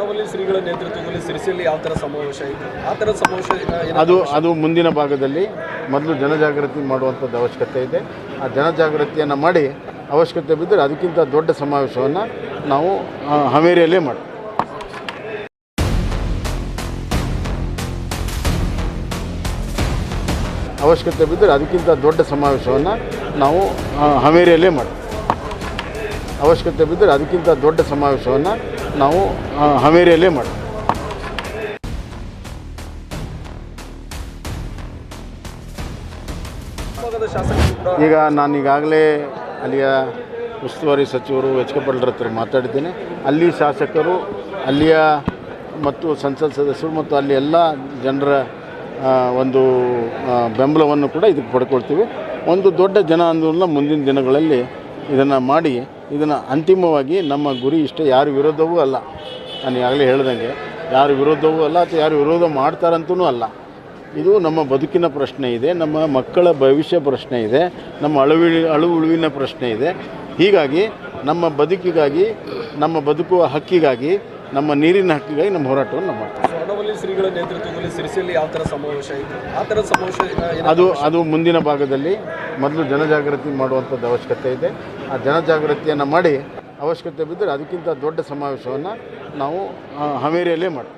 ಸ್ವರ್ಣವಲ್ಲಿ ಶ್ರೀಗಳ ನೇತೃತ್ವದಲ್ಲಿ ಸಿರಿಸಿಯಲ್ಲಿ ಯಾವ ಥರ ಸಮಾವೇಶ ಇತ್ತು ಆ ಥರದ ಸಮಾವೇಶ ಅದು ಮುಂದಿನ ಭಾಗದಲ್ಲಿ ಮೊದಲು ಜನಜಾಗೃತಿ ಮಾಡುವಂಥದ್ದು ಅವಶ್ಯಕತೆ ಇದೆ. ಆ ಜನಜಾಗೃತಿಯನ್ನು ಮಾಡಿ ಅವಶ್ಯಕತೆ ಬಿದ್ದರೆ ಅದಕ್ಕಿಂತ ದೊಡ್ಡ ಸಮಾವೇಶವನ್ನು ನಾವು ಹಾವೇರಿಯಲ್ಲೇ ಮಾಡ್ತೀವಿ. ಅವಶ್ಯಕತೆ ಬಿದ್ದರೆ ಅದಕ್ಕಿಂತ ದೊಡ್ಡ ಸಮಾವೇಶವನ್ನು ನಾವು ಹಾವೇರಿಯಲ್ಲೇ ಮಾಡ್ತೀವಿ. ಅವಶ್ಯಕತೆ ಬಿದ್ದರೆ ಅದಕ್ಕಿಂತ ದೊಡ್ಡ ಸಮಾವೇಶವನ್ನು ನಾವು ಹಾವೇರಿಯಲ್ಲೇ ಮಾಡ್ತೀವಿ. ಈಗ ನಾನು ಈಗಾಗಲೇ ಅಲ್ಲಿಯ ಉಸ್ತುವಾರಿ ಸಚಿವರು ಎಚ್ ಕೆ ಪಾಟೀಲ್ ಹತ್ರ ಮಾತಾಡಿದ್ದೇನೆ. ಅಲ್ಲಿ ಶಾಸಕರು, ಅಲ್ಲಿಯ ಮತ್ತು ಸಂಸತ್ ಸದಸ್ಯರು ಮತ್ತು ಅಲ್ಲಿ ಎಲ್ಲ ಜನರ ಒಂದು ಬೆಂಬಲವನ್ನು ಕೂಡ ಇದಕ್ಕೆ ಪಡ್ಕೊಳ್ತೀವಿ. ಒಂದು ದೊಡ್ಡ ಜನ ಆಂದೋಲನ ಮುಂದಿನ ದಿನಗಳಲ್ಲಿ ಇದನ್ನು ಮಾಡಿ ಇದನ್ನು ಅಂತಿಮವಾಗಿ ನಮ್ಮ ಗುರಿ ಇಷ್ಟೇ. ಯಾರು ವಿರೋಧವೂ ಅಲ್ಲ, ನಾನು ಈಗಾಗಲೇ ಹೇಳ್ದಂಗೆ ಯಾರು ವಿರೋಧವೂ ಅಲ್ಲ ಅಥವಾ ಯಾರು ವಿರೋಧ ಮಾಡ್ತಾರಂತೂ ಅಲ್ಲ. ಇದು ನಮ್ಮ ಬದುಕಿನ ಪ್ರಶ್ನೆ ಇದೆ, ನಮ್ಮ ಮಕ್ಕಳ ಭವಿಷ್ಯ ಪ್ರಶ್ನೆ ಇದೆ, ನಮ್ಮ ಉಳುವಿನ ಪ್ರಶ್ನೆ ಇದೆ. ಹೀಗಾಗಿ ನಮ್ಮ ಬದುಕಿಗಾಗಿ, ನಮ್ಮ ಬದುಕುವ ಹಕ್ಕಿಗಾಗಿ, ನಮ್ಮ ನೀರಿನ ಹಕ್ಕಿಗಾಗಿ ನಮ್ಮ ಹೋರಾಟವನ್ನು ಮಾಡ್ತೀವಿ. ಸ್ವರ್ಣವಲ್ಲಿ ಶ್ರೀಗಳ ನೇತೃತ್ವದಲ್ಲಿ ಸಿರಿಸಿಯಲ್ಲಿ ಯಾವ ಥರ ಸಮಾವೇಶ ಇತ್ತು ಆ ಥರದ ಸಮಾವೇಶ ಅದು ಮುಂದಿನ ಭಾಗದಲ್ಲಿ ಮೊದಲು ಜನಜಾಗೃತಿ ಮಾಡುವಂಥದ್ದು ಅವಶ್ಯಕತೆ ಇದೆ. ಆ ಜನಜಾಗೃತಿಯನ್ನು ಮಾಡಿ ಅವಶ್ಯಕತೆ ಬಿದ್ದರೆ ಅದಕ್ಕಿಂತ ದೊಡ್ಡ ಸಮಾವೇಶವನ್ನು ನಾವು ಹಾವೇರಿಯಲ್ಲೇ ಮಾಡ್ತೀವಿ.